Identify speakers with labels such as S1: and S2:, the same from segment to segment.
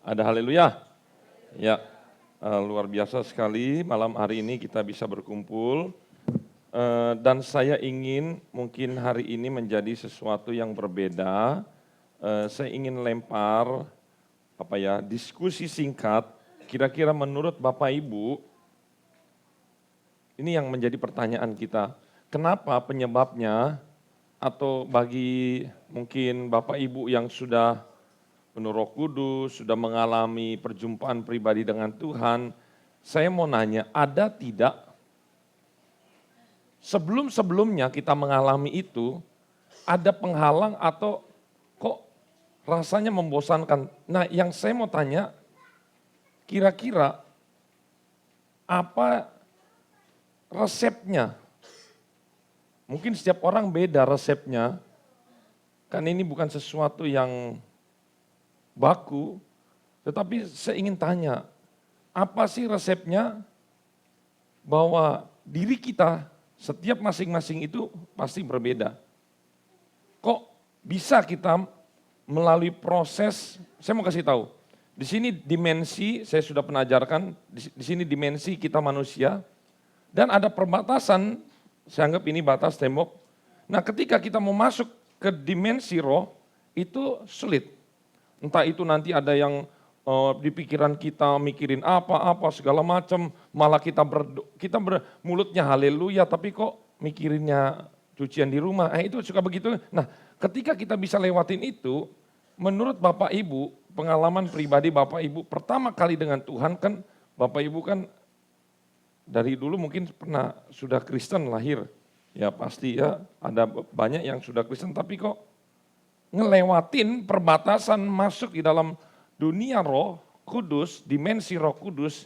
S1: Ada haleluya? Ya, luar biasa sekali malam hari ini kita bisa berkumpul. Dan saya ingin mungkin hari ini menjadi sesuatu yang berbeda. Saya ingin lempar diskusi singkat. Kira-kira menurut Bapak Ibu, ini yang menjadi pertanyaan kita. Kenapa penyebabnya, atau bagi mungkin Bapak Ibu yang sudah penuh Roh Kudus, sudah mengalami perjumpaan pribadi dengan Tuhan, saya mau nanya, ada tidak sebelum-sebelumnya kita mengalami itu, ada penghalang atau kok rasanya membosankan? Nah, yang saya mau tanya, kira-kira apa resepnya? Mungkin setiap orang beda resepnya, kan ini bukan sesuatu yang baku, tetapi saya ingin tanya, apa sih resepnya bahwa diri kita setiap masing-masing itu pasti berbeda. Kok bisa kita melalui proses, saya mau kasih tahu, di sini dimensi, saya sudah pernah ajarkan, di sini dimensi kita manusia, dan ada perbatasan, saya anggap ini batas tembok. Nah, ketika kita mau masuk ke dimensi roh, itu sulit. Entah itu nanti ada yang di pikiran kita mikirin apa-apa segala macam, malah kita mulutnya haleluya, tapi kok mikirinnya cucian di rumah, itu suka begitu. Nah, ketika kita bisa lewatin itu, menurut Bapak Ibu, pengalaman pribadi Bapak Ibu, pertama kali dengan Tuhan kan, Bapak Ibu kan dari dulu mungkin pernah sudah Kristen lahir, ya pasti ya ada banyak yang sudah Kristen, tapi kok ngelewatin perbatasan masuk di dalam dunia roh kudus, dimensi roh kudus,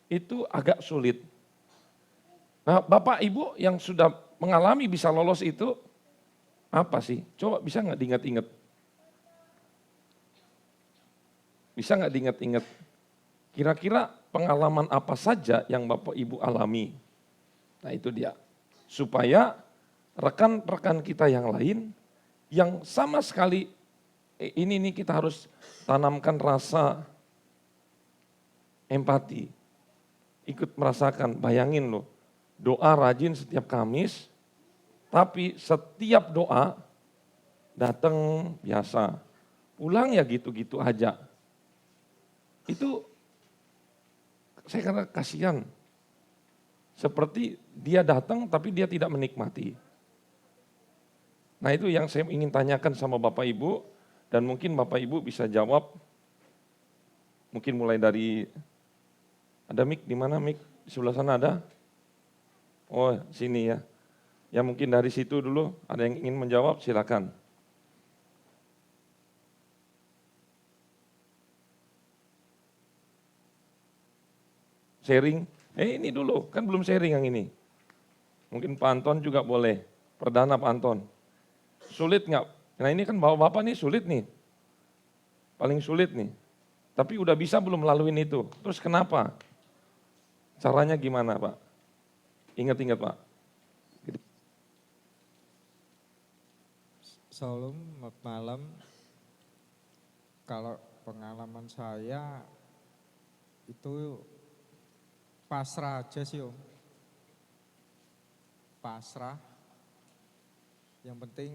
S1: itu agak sulit. Nah, Bapak Ibu yang sudah mengalami bisa lolos itu, apa sih? Coba bisa nggak diingat-ingat? Bisa nggak diingat-ingat? Kira-kira pengalaman apa saja yang Bapak Ibu alami? Nah itu dia. Supaya rekan-rekan kita yang lain, yang sama sekali ini kita harus tanamkan rasa empati. Ikut merasakan, bayangin loh, doa rajin setiap Kamis, tapi setiap doa datang biasa, pulang ya gitu-gitu aja. Itu saya kira kasihan. Seperti dia datang tapi dia tidak menikmati. Nah itu yang saya ingin tanyakan sama Bapak Ibu, dan mungkin Bapak Ibu bisa jawab, mungkin mulai dari, ada mic, di mana mic? Di sebelah sana ada? Oh sini ya. Ya mungkin dari situ dulu, ada yang ingin menjawab, silakan. Sharing, ini dulu, kan belum sharing yang ini. Mungkin Pak Anton juga boleh, perdana Pak Anton. Sulit nggak? Nah ini kan bapak-bapak nih sulit nih, paling sulit nih. Tapi udah bisa belum melaluin itu? Terus kenapa? Caranya gimana Pak? Ingat-ingat Pak.
S2: Salam, malam. Kalau pengalaman saya itu pasrah aja sih Om. Pasrah. Yang penting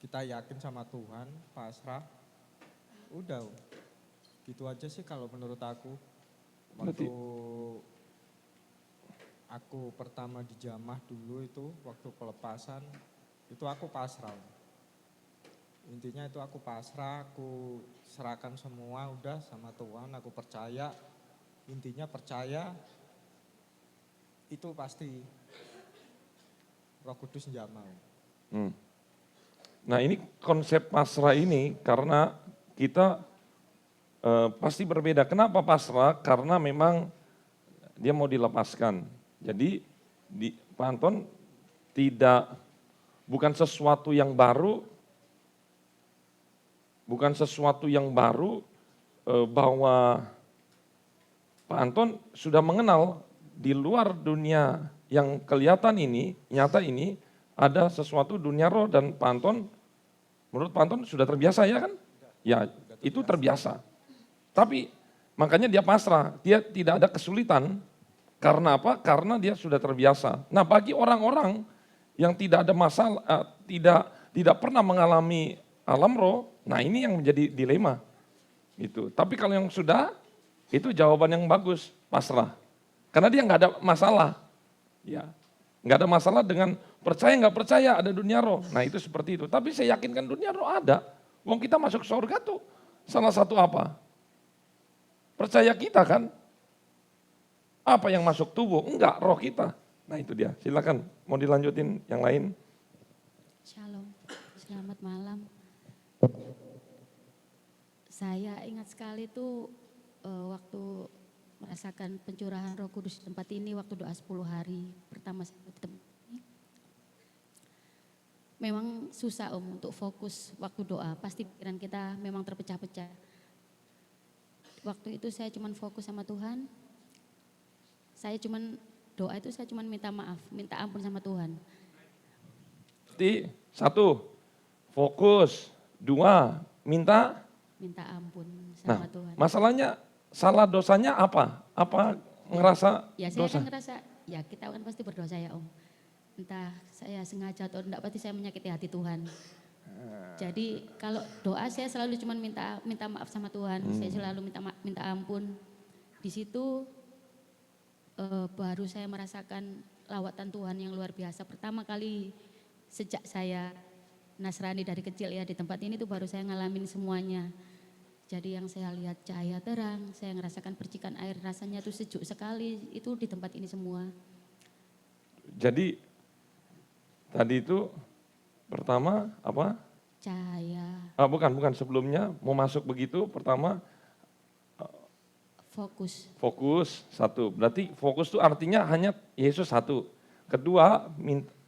S2: kita yakin sama Tuhan, pasrah. Udah, gitu aja sih kalau menurut aku. Waktu aku pertama dijamah dulu itu, waktu pelepasan, itu aku pasrah. Intinya itu aku pasrah, aku serahkan semua udah sama Tuhan, aku percaya. Intinya percaya, itu pasti Roh Kudus njamah.
S1: Nah ini konsep pasrah ini karena kita pasti berbeda. Kenapa pasrah? Karena memang dia mau dilepaskan. Jadi Pak Anton bukan sesuatu yang baru, bahwa Pak Anton sudah mengenal di luar dunia yang kelihatan ini, nyata ini, ada sesuatu dunia roh, dan Pak Anton, menurut Pak Anton sudah terbiasa ya kan? Ya, itu terbiasa. Tapi makanya dia pasrah, dia tidak ada kesulitan. Karena apa? Karena dia sudah terbiasa. Nah, bagi orang-orang yang tidak ada masalah, tidak pernah mengalami alam roh, nah ini yang menjadi dilema. Itu. Tapi kalau yang sudah, itu jawaban yang bagus, pasrah. Karena dia nggak ada masalah. Ya, nggak ada masalah dengan percaya nggak percaya ada dunia roh. Nah itu seperti itu. Tapi saya yakinkan dunia roh ada. Wong kita masuk surga tuh salah satu apa? Percaya kita kan? Apa yang masuk tubuh? Enggak, roh kita. Nah itu dia, silakan mau dilanjutin yang lain.
S3: Shalom, selamat malam. Saya ingat sekali tuh waktu merasakan pencurahan Roh Kudus di tempat ini waktu doa 10 hari pertama saya di tempat ini. Memang susah untuk fokus waktu doa, pasti pikiran kita memang terpecah-pecah. Waktu itu saya cuman fokus sama Tuhan. Doa itu saya cuman minta maaf, minta ampun sama Tuhan.
S1: Jadi 1, fokus. 2, minta.
S3: Minta ampun
S1: Nah,
S3: sama Tuhan.
S1: masalahnya salah dosanya apa? Apa ngerasa
S3: Ya saya
S1: dosa?
S3: kan ngerasa, ya kita kan pasti berdosa ya Om. Entah saya sengaja atau enggak, pasti saya menyakiti hati Tuhan. Jadi kalau doa saya selalu cuman minta maaf sama Tuhan, saya selalu minta ampun. Di situ baru saya merasakan lawatan Tuhan yang luar biasa. Pertama kali sejak saya Nasrani dari kecil ya di tempat ini tuh baru saya ngalamin semuanya. Jadi yang saya lihat cahaya terang, saya ngerasakan percikan air, rasanya tuh sejuk sekali, itu di tempat ini semua.
S1: Jadi tadi itu pertama apa?
S3: Cahaya,
S1: Bukan sebelumnya mau masuk begitu pertama
S3: fokus.
S1: 1. Berarti fokus itu artinya hanya Yesus 1. Kedua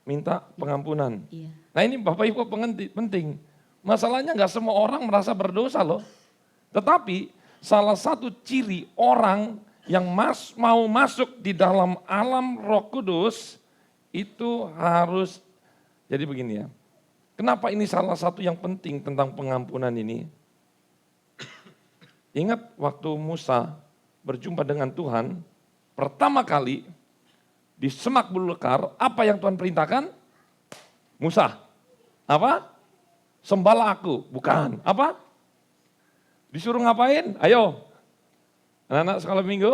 S1: minta pengampunan.
S3: Iya.
S1: Nah ini Bapak Ibu penting. Masalahnya nggak semua orang merasa berdosa loh. Tetapi salah satu ciri orang yang mau masuk di dalam alam Roh Kudus itu harus, jadi begini ya. Kenapa ini salah satu yang penting tentang pengampunan ini? Ingat waktu Musa berjumpa dengan Tuhan, pertama kali di semak belukar, apa yang Tuhan perintahkan? Musa, apa? Sembahlah aku, bukan. Apa? Disuruh ngapain? Ayo, anak-anak sekolah minggu,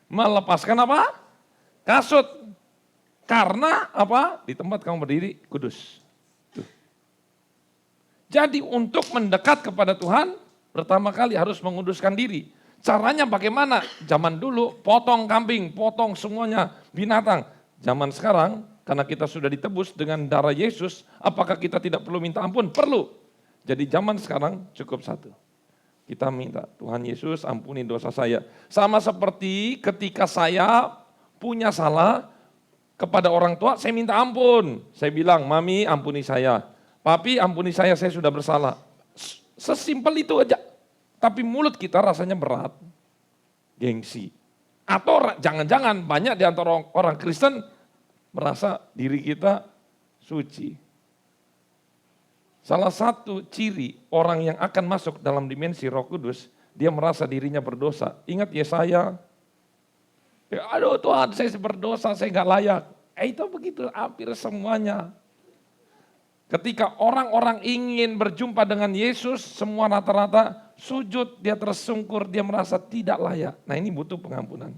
S1: melepaskan apa? Kasut. Karena apa? Di tempat kamu berdiri, kudus. Tuh. Jadi untuk mendekat kepada Tuhan, pertama kali harus menguduskan diri. Caranya bagaimana? Zaman dulu potong kambing, potong semuanya binatang. Zaman sekarang karena kita sudah ditebus dengan darah Yesus, apakah kita tidak perlu minta ampun? Perlu. Jadi zaman sekarang cukup 1. Kita minta, Tuhan Yesus ampuni dosa saya. Sama seperti ketika saya punya salah kepada orang tua, saya minta ampun. Saya bilang, Mami ampuni saya. Papi ampuni saya sudah bersalah. Sesimpel itu aja. Tapi mulut kita rasanya berat, gengsi. Atau jangan-jangan banyak di antara orang Kristen merasa diri kita suci. Salah satu ciri orang yang akan masuk dalam dimensi Roh Kudus, dia merasa dirinya berdosa. Ingat Yesaya, aduh Tuhan saya berdosa, saya nggak layak. Itu begitu hampir semuanya. Ketika orang-orang ingin berjumpa dengan Yesus, semua rata-rata sujud, dia tersungkur, dia merasa tidak layak. Nah ini butuh pengampunan.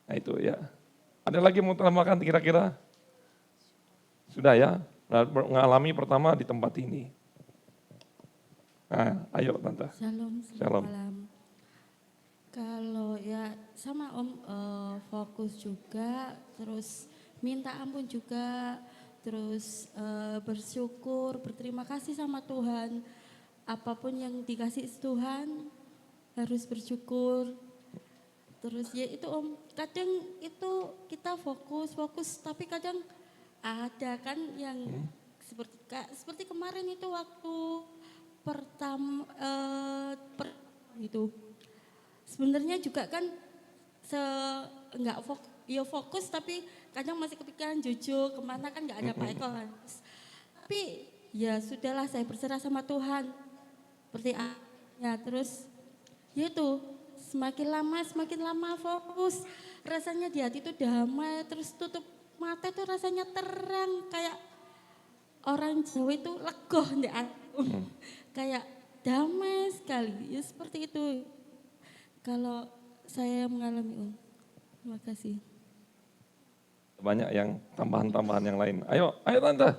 S1: Nah itu ya. Ada lagi yang mau tambahkan kira-kira? Sudah ya, mengalami pertama di tempat ini. Nah ayo Tante.
S4: Shalom,
S1: Shalom.
S4: selamat malam. Kalau ya sama Om, fokus juga, terus minta ampun juga, terus bersyukur, berterima kasih sama Tuhan. Apapun yang dikasih Tuhan harus bersyukur. Terus ya itu Om, kadang itu kita fokus, tapi kadang ada kan yang seperti kemarin itu waktu pertama itu. Sebenarnya juga kan nggak fokus tapi kadang masih kepikiran jujur kemana kan nggak ada Pak Eko kan. Tapi ya sudahlah saya berserah sama Tuhan. seperti ya terus ya itu semakin lama fokus, rasanya di hati itu damai, terus tutup mata itu rasanya terang kayak orang Jawa itu legoh di aku. Kayak damai sekali, ya seperti itu. Kalau saya mengalami terima kasih.
S1: Banyak yang tambahan-tambahan yang lain. Ayo Tante.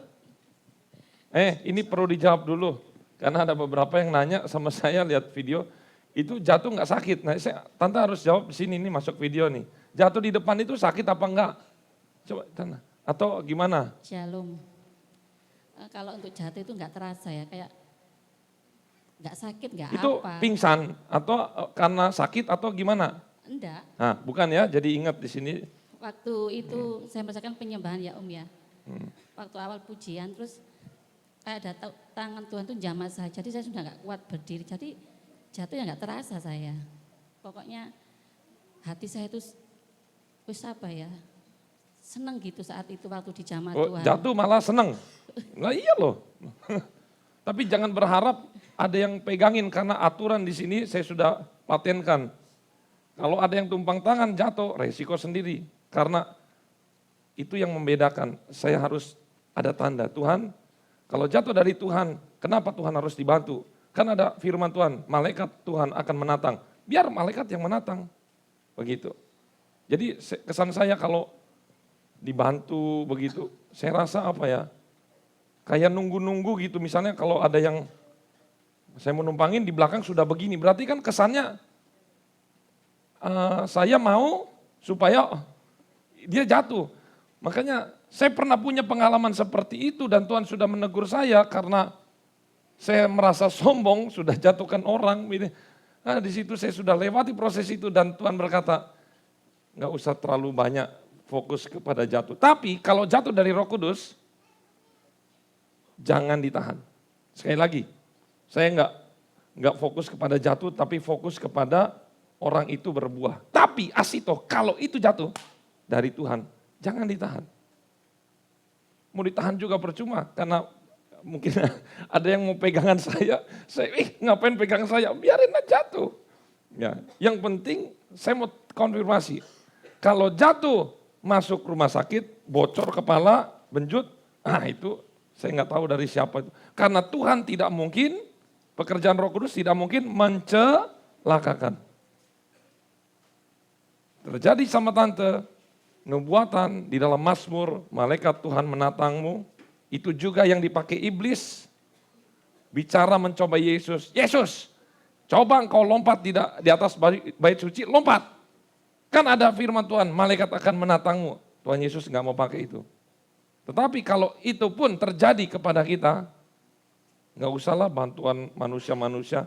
S1: Ini perlu dijawab dulu. Karena ada beberapa yang nanya sama saya lihat video, itu jatuh nggak sakit. Nah, Tante harus jawab di sini, ini masuk video nih. Jatuh di depan itu sakit apa enggak? Coba Tante. Atau gimana?
S3: Shalom. Kalau untuk jatuh itu nggak terasa ya, kayak nggak sakit, nggak
S1: Itu
S3: apa.
S1: pingsan atau karena sakit atau gimana?
S3: Enggak.
S1: Nah, bukan ya, jadi ingat di sini.
S3: Waktu itu saya merasakan penyembahan ya Om ya. Waktu awal pujian terus kayak ada tangan Tuhan tuh jamah saya. Jadi saya sudah nggak kuat berdiri. Jadi jatuh ya nggak terasa saya. Pokoknya hati saya itu wis apa ya, seneng gitu saat itu waktu di jamah Tuhan.
S1: Jatuh malah seneng. Nah iya loh. Tapi jangan berharap ada yang pegangin karena aturan di sini saya sudah patenkan. Kalau ada yang tumpang tangan jatuh, resiko sendiri. Karena itu yang membedakan. Saya harus ada tanda. Tuhan, kalau jatuh dari Tuhan, kenapa Tuhan harus dibantu? Kan ada firman Tuhan, malaikat Tuhan akan menatang. Biar malaikat yang menatang. Begitu. Jadi kesan saya kalau dibantu begitu, saya rasa apa ya, kayak nunggu-nunggu gitu. Misalnya kalau ada yang saya mau numpangin di belakang sudah begini, berarti kan kesannya saya mau supaya dia jatuh. Makanya saya pernah punya pengalaman seperti itu dan Tuhan sudah menegur saya karena saya merasa sombong, sudah jatuhkan orang. Nah, di situ saya sudah lewati proses itu dan Tuhan berkata, nggak usah terlalu banyak fokus kepada jatuh. Tapi kalau jatuh dari Roh Kudus, jangan ditahan. Sekali lagi, saya nggak fokus kepada jatuh, tapi fokus kepada orang itu berbuah. Tapi asito, kalau itu jatuh dari Tuhan, jangan ditahan. Mau ditahan juga percuma, karena mungkin ada yang mau pegangan saya ngapain pegang saya, biarin aja jatuh. Ya, yang penting saya mau konfirmasi, kalau jatuh masuk rumah sakit, bocor kepala, benjut, itu saya nggak tahu dari siapa itu. Karena Tuhan tidak mungkin, pekerjaan Roh Kudus tidak mungkin mencelakakan. Terjadi sama tante, nubuatan di dalam Mazmur, malaikat Tuhan menatangmu, itu juga yang dipakai iblis, bicara mencoba Yesus. Yesus, coba engkau lompat di atas bait suci, lompat. Kan ada firman Tuhan, malaikat akan menatangmu. Tuhan Yesus nggak mau pakai itu. Tetapi kalau itu pun terjadi kepada kita, nggak usahlah bantuan manusia-manusia.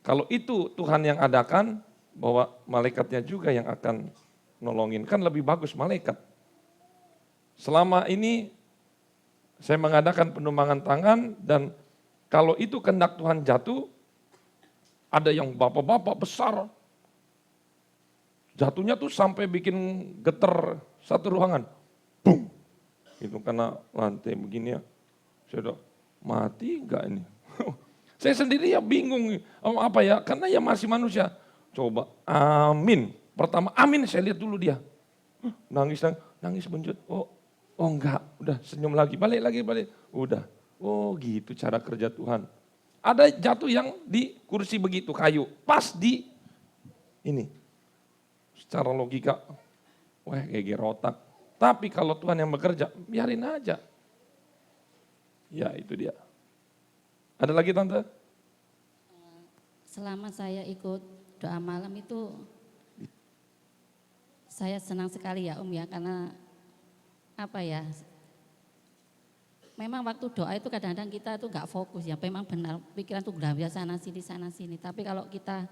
S1: Kalau itu Tuhan yang adakan, bahwa malaikatnya juga yang akan nolongin. Kan lebih bagus malaikat. Selama ini saya mengadakan penumbangan tangan dan kalau itu kehendak Tuhan jatuh, ada yang bapak-bapak besar. Jatuhnya tuh sampai bikin getar satu ruangan. Boom. Itu karena lantai begini ya. Saya udah mati enggak ini? Saya sendiri ya bingung. Apa ya? Karena ya masih manusia. Coba amin. Pertama amin saya lihat dulu dia. Nangis benjut. Oh enggak. Udah senyum lagi. Balik. Udah. Oh gitu cara kerja Tuhan. Ada jatuh yang di kursi begitu kayu. Pas di ini. Secara logika. Wah geger otak. Tapi kalau Tuhan yang bekerja, biarin aja. Ya itu dia. Ada lagi Tante?
S3: Selama saya ikut doa malam itu, saya senang sekali ya Om ya, karena apa ya, memang waktu doa itu kadang-kadang kita tuh nggak fokus ya, memang benar pikiran tuh udah sana sini. Tapi kalau kita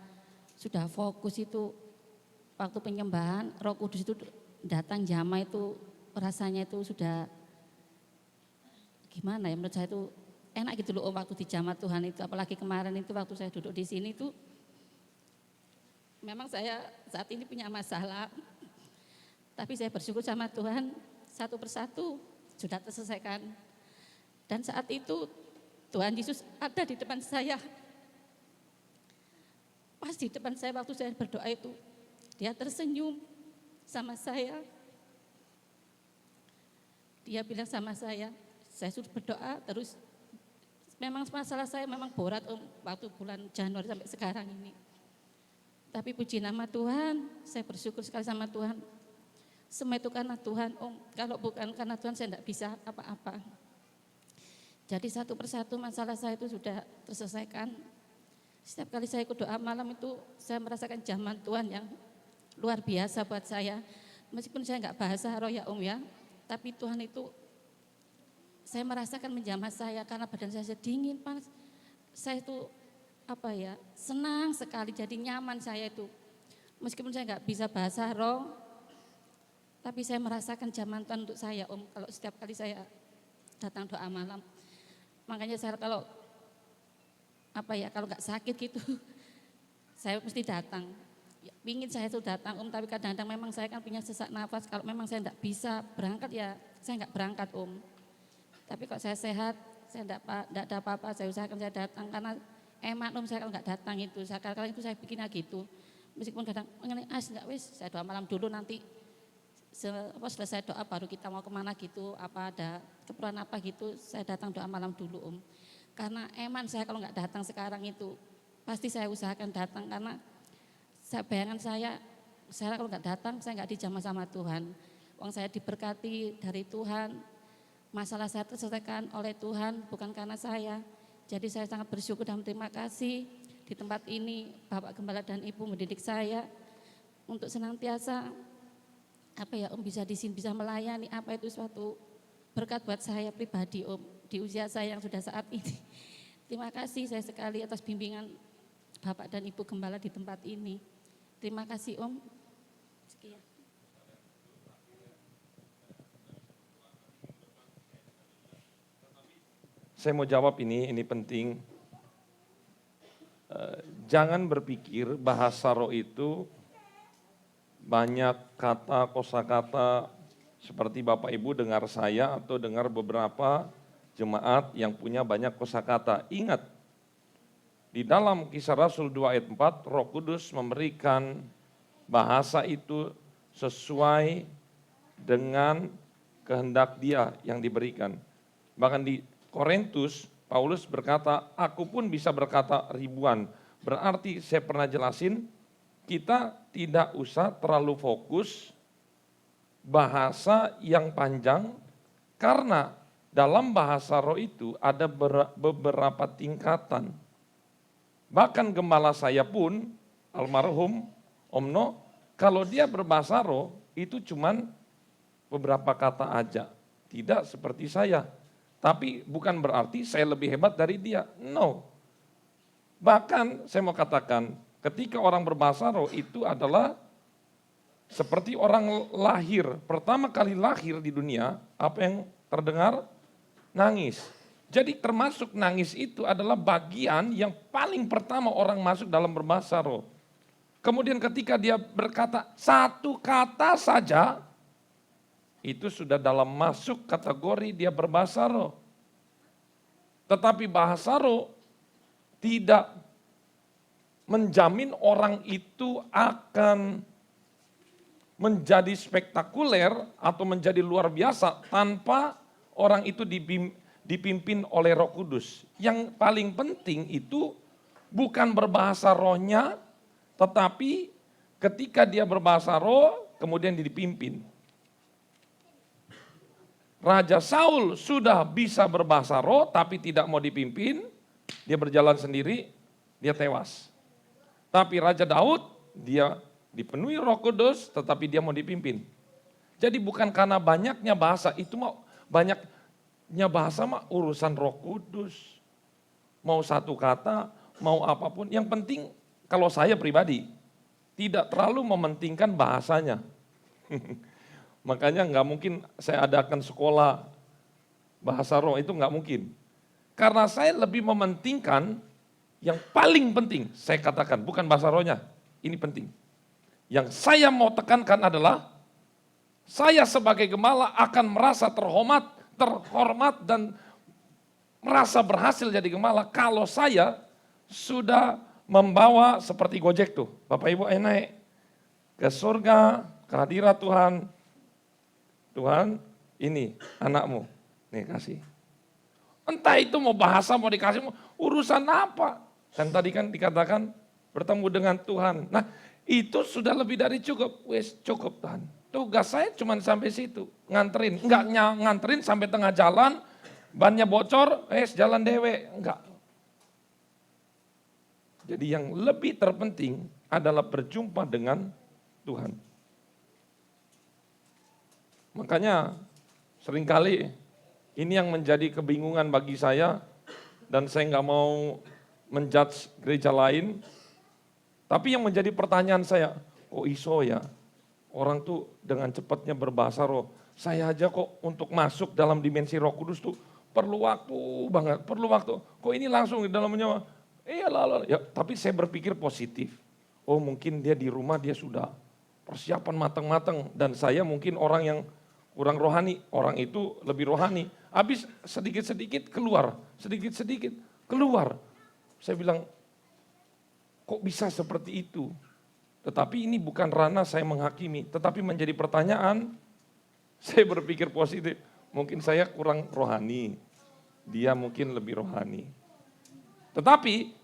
S3: sudah fokus itu, waktu penyembahan Roh Kudus itu datang jamah itu rasanya itu sudah gimana ya, menurut saya itu enak gitu loh Om, waktu di jamah Tuhan itu, apalagi kemarin itu waktu saya duduk di sini tuh, memang saya saat ini punya masalah, tapi saya bersyukur sama Tuhan satu persatu sudah terselesaikan. Dan saat itu Tuhan Yesus ada di depan saya.
S4: pas di depan saya waktu saya berdoa itu, dia tersenyum sama saya. Dia bilang sama saya sudah berdoa terus. Memang masalah saya memang berat Om, waktu bulan Januari sampai sekarang ini. Tapi puji nama Tuhan, saya bersyukur sekali sama Tuhan. Semua itu karena Tuhan Om, kalau bukan karena Tuhan saya tidak bisa apa-apa. Jadi satu persatu masalah saya itu sudah terselesaikan. Setiap kali saya ikut doa malam itu saya merasakan jaman Tuhan yang luar biasa buat saya. Meskipun saya enggak bahasa roh ya Om ya, tapi Tuhan itu saya merasakan menjamah saya karena badan saya dingin, panas. Saya itu senang sekali, jadi nyaman saya itu. Meskipun saya enggak bisa bahasa roh, tapi saya merasakan jaman Tuhan untuk saya Om, kalau setiap kali saya datang doa malam. Makanya saya kalau enggak sakit gitu, saya mesti datang. Ya, pingin saya itu datang Om, tapi kadang-kadang memang saya kan punya sesak nafas, kalau memang saya enggak bisa berangkat ya saya enggak berangkat Om. Tapi kalau saya sehat, saya enggak ada apa-apa, saya usahakan saya datang karena emak Om saya kalau enggak datang itu, kadang-kadang itu saya bikinnya gitu. Meskipun kadang enggak saya doa malam dulu nanti selesai doa baru kita mau kemana gitu, apa ada keperluan apa gitu, saya datang doa malam dulu Om. Karena eman saya kalau enggak datang sekarang itu, pasti saya usahakan datang karena bayangan saya kalau enggak datang saya enggak dijamah sama Tuhan. Uang saya diberkati dari Tuhan. Masalah saya terselesaikan oleh Tuhan, bukan karena saya. Jadi saya sangat bersyukur dan terima kasih di tempat ini Bapak Gembala dan Ibu mendidik saya untuk senantiasa Om bisa di sini bisa melayani, itu suatu berkat buat saya pribadi Om di usia saya yang sudah saat ini. Terima kasih saya sekali atas bimbingan Bapak dan Ibu Gembala di tempat ini. Terima kasih Om. Sekian.
S1: Saya mau jawab ini penting. Jangan berpikir bahasa roh itu banyak kata, kosakata seperti Bapak Ibu dengar saya atau dengar beberapa jemaat yang punya banyak kosakata. Ingat, di dalam Kisah Rasul 2 ayat 4, Roh Kudus memberikan bahasa itu sesuai dengan kehendak Dia yang diberikan. Bahkan di Korintus, Paulus berkata, aku pun bisa berkata ribuan. Berarti saya pernah jelasin, kita tidak usah terlalu fokus bahasa yang panjang, karena dalam bahasa roh itu ada beberapa tingkatan. Bahkan gembala saya pun, almarhum Om No, kalau dia berbahasa roh, itu cuman beberapa kata aja. Tidak seperti saya. Tapi bukan berarti saya lebih hebat dari dia. No. Bahkan saya mau katakan, ketika orang berbahasa roh itu adalah seperti orang lahir. Pertama kali lahir di dunia, apa yang terdengar? Nangis. Jadi termasuk nangis itu adalah bagian yang paling pertama orang masuk dalam berbahasa roh. Kemudian ketika dia berkata satu kata saja, itu sudah dalam masuk kategori dia berbahasa roh. Tetapi bahasa roh tidak menjamin orang itu akan menjadi spektakuler atau menjadi luar biasa tanpa orang itu dipimpin oleh Roh Kudus. Yang paling penting itu bukan berbahasa rohnya, tetapi ketika dia berbahasa roh, kemudian dipimpin. Raja Saul sudah bisa berbahasa roh, tapi tidak mau dipimpin, dia berjalan sendiri, dia tewas. Tapi Raja Daud, dia dipenuhi Roh Kudus, tetapi dia mau dipimpin. Jadi bukan karena banyaknya bahasa, itu mau banyaknya bahasa mah urusan Roh Kudus. Mau satu kata, mau apapun, yang penting kalau saya pribadi, tidak terlalu mementingkan bahasanya. Makanya nggak mungkin saya adakan sekolah bahasa roh, itu nggak mungkin. Karena saya lebih mementingkan yang paling penting, saya katakan, bukan bahasa rohnya, ini penting. Yang saya mau tekankan adalah, saya sebagai gembala akan merasa terhormat dan merasa berhasil jadi gembala kalau saya sudah membawa seperti Gojek tuh. Bapak Ibu ayo naik ke surga, ke hadirat Tuhan. Tuhan, ini anakmu. Nih kasih. Entah itu mau bahasa, mau dikasih, urusan apa. Dan tadi kan dikatakan bertemu dengan Tuhan. Nah itu sudah lebih dari cukup. Wes cukup Tuhan. Tugas saya cuma sampai situ. Nganterin. Enggak nganterin sampai tengah jalan. Bannya bocor, jalan dewe. Enggak. Jadi yang lebih terpenting adalah berjumpa dengan Tuhan. Makanya seringkali ini yang menjadi kebingungan bagi saya dan saya nggak mau menjudge gereja lain. Tapi yang menjadi pertanyaan saya, kok iso ya orang tuh dengan cepatnya berbahasa roh. Saya aja kok untuk masuk dalam dimensi Roh Kudus tuh perlu waktu banget, perlu waktu. Kok ini langsung di dalamnya? Ya, tapi saya berpikir positif. Oh mungkin dia di rumah dia sudah persiapan matang-matang dan saya mungkin orang yang kurang rohani, orang itu lebih rohani. Habis sedikit-sedikit keluar, sedikit-sedikit keluar. Saya bilang, kok bisa seperti itu? Tetapi ini bukan ranah saya menghakimi, tetapi menjadi pertanyaan, saya berpikir positif. Mungkin saya kurang rohani, dia mungkin lebih rohani. Tetapi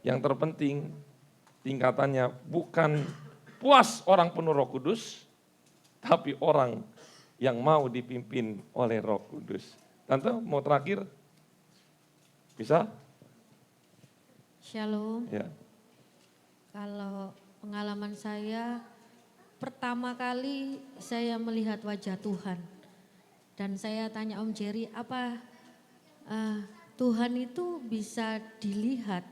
S1: yang terpenting tingkatannya bukan puas orang penuh Roh Kudus, tapi orang yang mau dipimpin oleh Roh Kudus. Tante mau terakhir? Bisa?
S5: Shalom.
S1: Ya.
S5: Kalau pengalaman saya, pertama kali saya melihat wajah Tuhan. Dan saya tanya Om Jerry, apa Tuhan itu bisa dilihat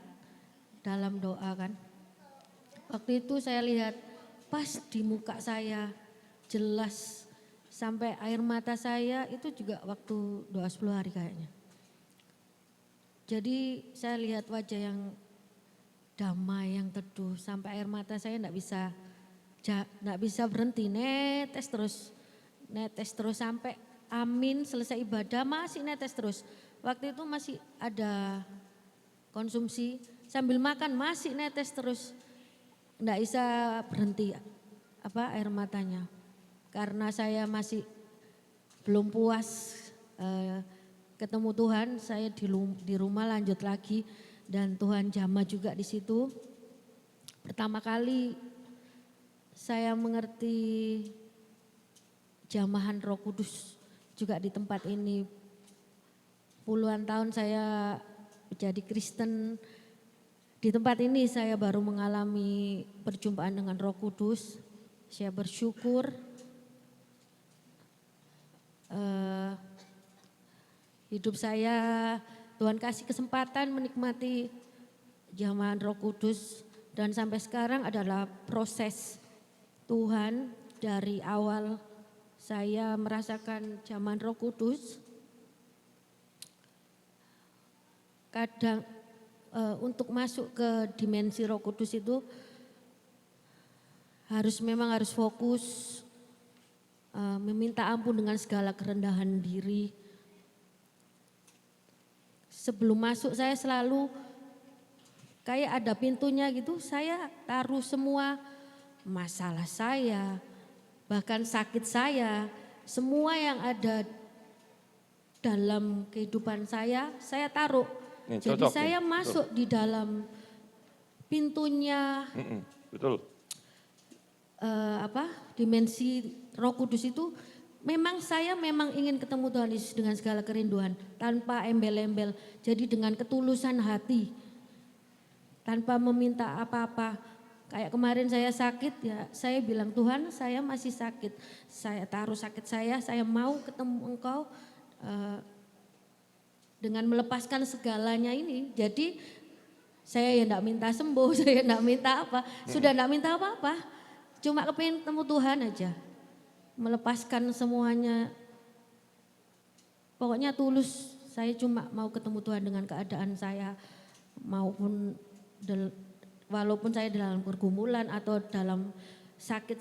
S5: dalam doa kan? Waktu itu saya lihat pas di muka saya, jelas sampai air mata saya itu juga waktu doa 10 hari kayaknya. Jadi saya lihat wajah yang damai, yang teduh, sampai air mata saya enggak bisa berhenti, netes terus sampai amin selesai ibadah masih netes terus. Waktu itu masih ada konsumsi, sambil makan masih netes terus, enggak bisa berhenti air matanya. Karena saya masih belum puas ketemu Tuhan, saya di rumah lanjut lagi dan Tuhan jamah juga di situ. Pertama kali saya mengerti jamahan Roh Kudus juga di tempat ini. Puluhan tahun saya menjadi Kristen, di tempat ini saya baru mengalami perjumpaan dengan Roh Kudus. Saya bersyukur hidup saya Tuhan kasih kesempatan menikmati jamahan Roh Kudus dan sampai sekarang adalah proses Tuhan dari awal saya merasakan jamahan Roh Kudus. Kadang untuk masuk ke dimensi Roh Kudus itu memang harus fokus, meminta ampun dengan segala kerendahan diri. Sebelum masuk saya selalu kayak ada pintunya gitu, saya taruh semua masalah saya, bahkan sakit saya, semua yang ada dalam kehidupan saya taruh.
S1: Nih,
S5: Jadi
S1: cocok
S5: saya
S1: nih,
S5: masuk di dalam pintunya
S1: betul.
S5: Dimensi Roh Kudus itu memang saya ingin ketemu Tuhan Yesus dengan segala kerinduan, tanpa embel-embel. Jadi dengan ketulusan hati, tanpa meminta apa-apa. Kayak kemarin saya sakit ya, saya bilang Tuhan saya masih sakit. Saya taruh sakit saya mau ketemu Engkau dengan melepaskan segalanya ini. Jadi saya ya enggak minta sembuh, saya enggak minta apa, sudah enggak minta apa-apa. Cuma kepingin ketemu Tuhan aja. Melepaskan semuanya. Pokoknya tulus, saya cuma mau ketemu Tuhan dengan keadaan saya. Walaupun saya dalam pergumulan atau dalam sakit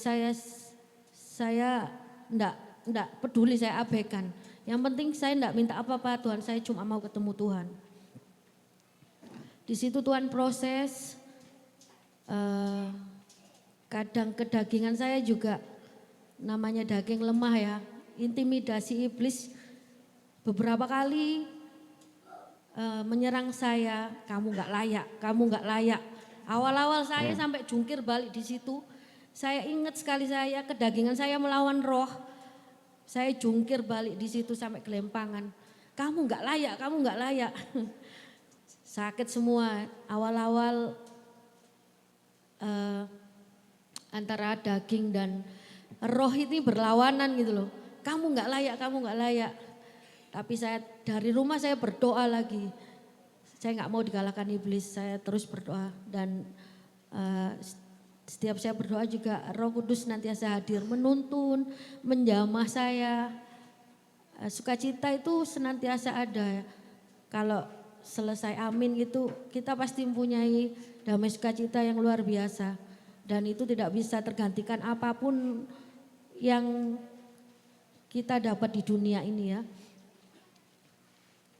S5: saya enggak peduli, saya abaikan. Yang penting saya enggak minta apa-apa Tuhan, saya cuma mau ketemu Tuhan. Di situ Tuhan proses, kadang kedagingan saya juga namanya daging lemah ya, intimidasi iblis beberapa kali menyerang saya, kamu nggak layak, kamu nggak layak. Awal-awal saya sampai jungkir balik di situ. Saya ingat sekali saya kedagingan saya melawan roh. Saya jungkir balik di situ sampai gelempangan. Kamu nggak layak, kamu nggak layak. Sakit semua. Awal-awal antara daging dan roh ini berlawanan gitu loh. Kamu nggak layak, kamu nggak layak. Tapi saya dari rumah saya berdoa lagi. Saya nggak mau dikalahkan iblis, saya terus berdoa dan setiap saya berdoa juga Roh Kudus nantiasa hadir menuntun, menjamah saya. Sukacita itu senantiasa ada. Kalau selesai amin itu kita pasti mempunyai damai sukacita yang luar biasa. Dan itu tidak bisa tergantikan apapun yang kita dapat di dunia ini ya.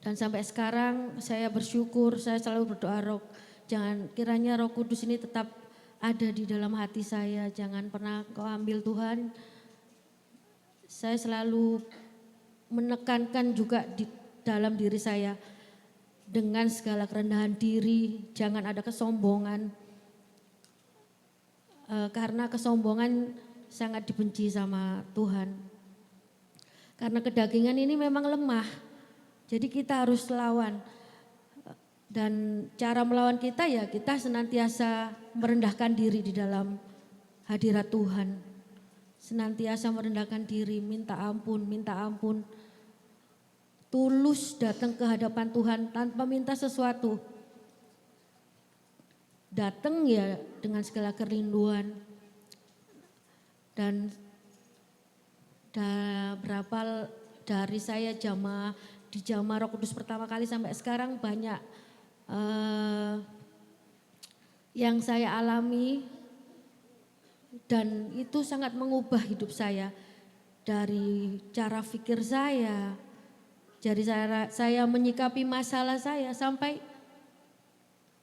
S5: Dan sampai sekarang saya bersyukur, saya selalu berdoa jangan kiranya Roh Kudus ini tetap ada di dalam hati saya, jangan pernah kau ambil Tuhan. Saya selalu menekankan juga di dalam diri saya dengan segala kerendahan diri, jangan ada kesombongan. Karena kesombongan sangat dibenci sama Tuhan. Karena kedagingan ini memang lemah. Jadi kita harus lawan dan cara melawan kita ya kita senantiasa merendahkan diri di dalam hadirat Tuhan. Senantiasa merendahkan diri, minta ampun. Tulus datang ke hadapan Tuhan tanpa minta sesuatu. Datang ya dengan segala kerinduan. Dan berapa dari saya di jamaah Roh Kudus pertama kali sampai sekarang banyak yang saya alami dan itu sangat mengubah hidup saya dari cara pikir saya, dari saya menyikapi masalah saya sampai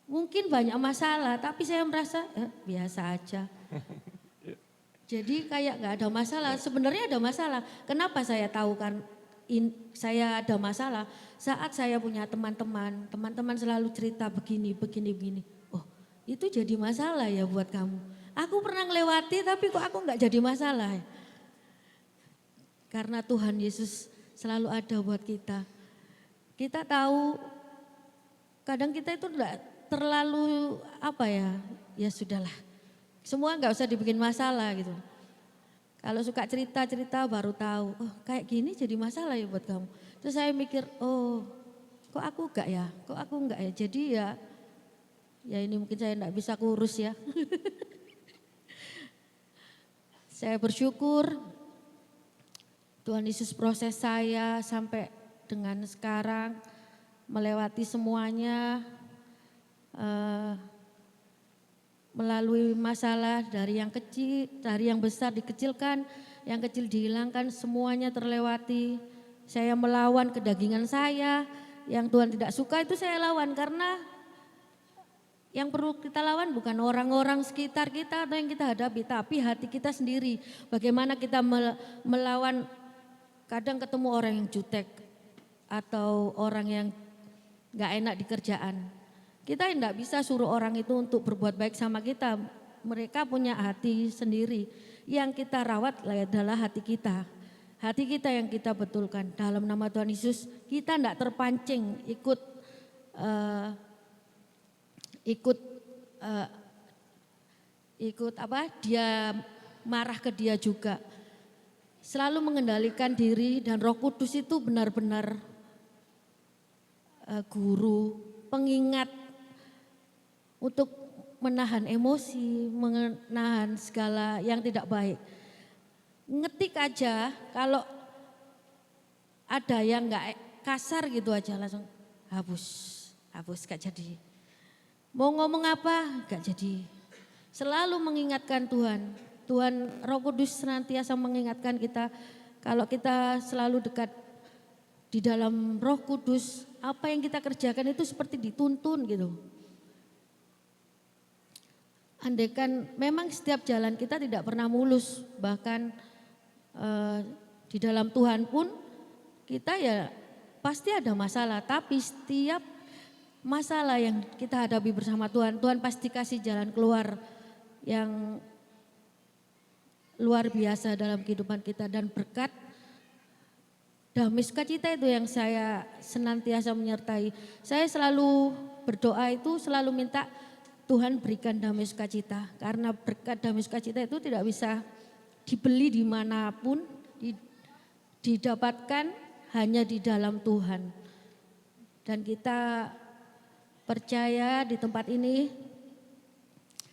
S5: mungkin banyak masalah tapi saya merasa biasa aja. Jadi kayak gak ada masalah, sebenarnya ada masalah. Kenapa saya tahu kan? Saya ada masalah saat saya punya teman-teman selalu cerita begini. Oh itu jadi masalah ya buat kamu. Aku pernah ngelewati tapi kok aku nggak jadi masalah. Karena Tuhan Yesus selalu ada buat kita. Kita tahu kadang kita itu enggak terlalu ya sudahlah. Semua nggak usah dibikin masalah gitu. Kalau suka cerita baru tahu, oh kayak gini jadi masalah ya buat kamu. Terus saya mikir, oh kok aku enggak ya, Jadi ya ini mungkin saya enggak bisa kurus ya. Saya bersyukur Tuhan Yesus proses saya sampai dengan sekarang melewati semuanya. Melalui masalah dari yang kecil, dari yang besar dikecilkan, yang kecil dihilangkan, semuanya terlewati. Saya melawan kedagingan saya, yang Tuhan tidak suka itu saya lawan karena yang perlu kita lawan bukan orang-orang sekitar kita atau yang kita hadapi, tapi hati kita sendiri. Bagaimana kita melawan kadang ketemu orang yang jutek atau orang yang gak enak di kerjaan. Kita tidak bisa suruh orang itu untuk berbuat baik sama kita. Mereka punya hati sendiri. Yang kita rawat adalah hati kita. Hati kita yang kita betulkan. Dalam nama Tuhan Yesus kita tidak terpancing ikut dia marah ke dia juga. Selalu mengendalikan diri dan Roh Kudus itu benar-benar guru, pengingat untuk menahan emosi, menahan segala yang tidak baik. Ngetik aja kalau ada yang gak kasar gitu aja langsung hapus gak jadi. Mau ngomong apa gak jadi. Selalu mengingatkan Tuhan. Tuhan Roh Kudus senantiasa mengingatkan kita kalau kita selalu dekat di dalam Roh Kudus, apa yang kita kerjakan itu seperti dituntun gitu. andaikan memang setiap jalan kita tidak pernah mulus, bahkan di dalam Tuhan pun kita ya pasti ada masalah, tapi setiap masalah yang kita hadapi bersama Tuhan, Tuhan pasti kasih jalan keluar yang luar biasa dalam kehidupan kita, dan berkat damai sukacita itu yang saya senantiasa menyertai. Saya selalu berdoa itu selalu minta Tuhan berikan damai sukacita, karena berkat damai sukacita itu tidak bisa dibeli dimanapun, didapatkan hanya di dalam Tuhan. Dan kita percaya di tempat ini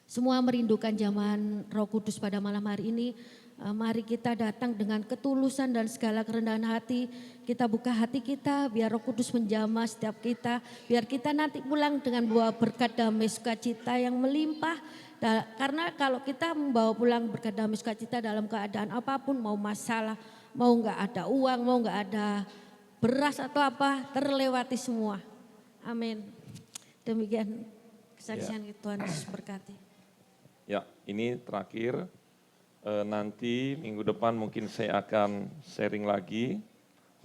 S5: semua merindukan jamahan Roh Kudus pada malam hari ini. Mari kita datang dengan ketulusan dan segala kerendahan hati. Kita buka hati kita biar Roh Kudus menjamah setiap kita. Biar kita nanti pulang dengan bawa berkat damai sukacita yang melimpah. Karena kalau kita membawa pulang berkat damai sukacita dalam keadaan apapun, mau masalah, mau nggak ada uang, mau nggak ada beras atau apa, terlewati semua. Amin. Demikian kesaksian Tuhan Yesus berkati.
S1: Ya, ini terakhir. Nanti minggu depan mungkin saya akan sharing lagi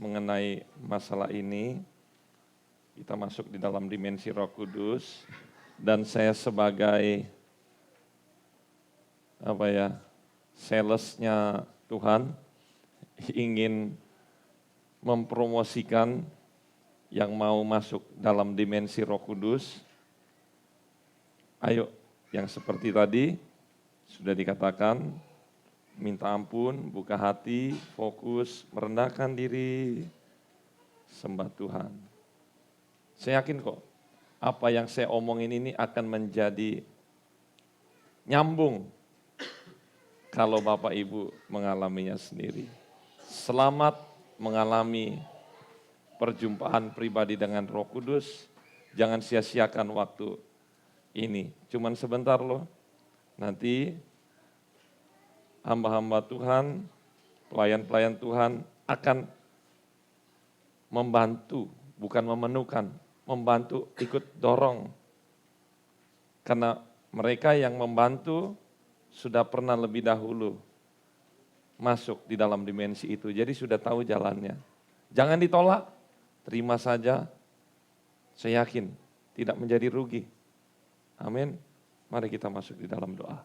S1: mengenai masalah ini. Kita masuk di dalam dimensi Roh Kudus, dan saya sebagai salesnya Tuhan ingin mempromosikan yang mau masuk dalam dimensi Roh Kudus. Ayo, yang seperti tadi sudah dikatakan, minta ampun, buka hati, fokus, merendahkan diri, sembah Tuhan. Saya yakin kok, apa yang saya omongin ini akan menjadi nyambung kalau Bapak Ibu mengalaminya sendiri. Selamat mengalami perjumpaan pribadi dengan Roh Kudus. Jangan sia-siakan waktu ini. Cuman sebentar loh. Nanti hamba-hamba Tuhan, pelayan-pelayan Tuhan akan membantu, bukan memenuhkan, membantu ikut dorong. Karena mereka yang membantu sudah pernah lebih dahulu masuk di dalam dimensi itu, jadi sudah tahu jalannya. Jangan ditolak, terima saja. Saya yakin tidak menjadi rugi. Amin. Mari kita masuk di dalam doa.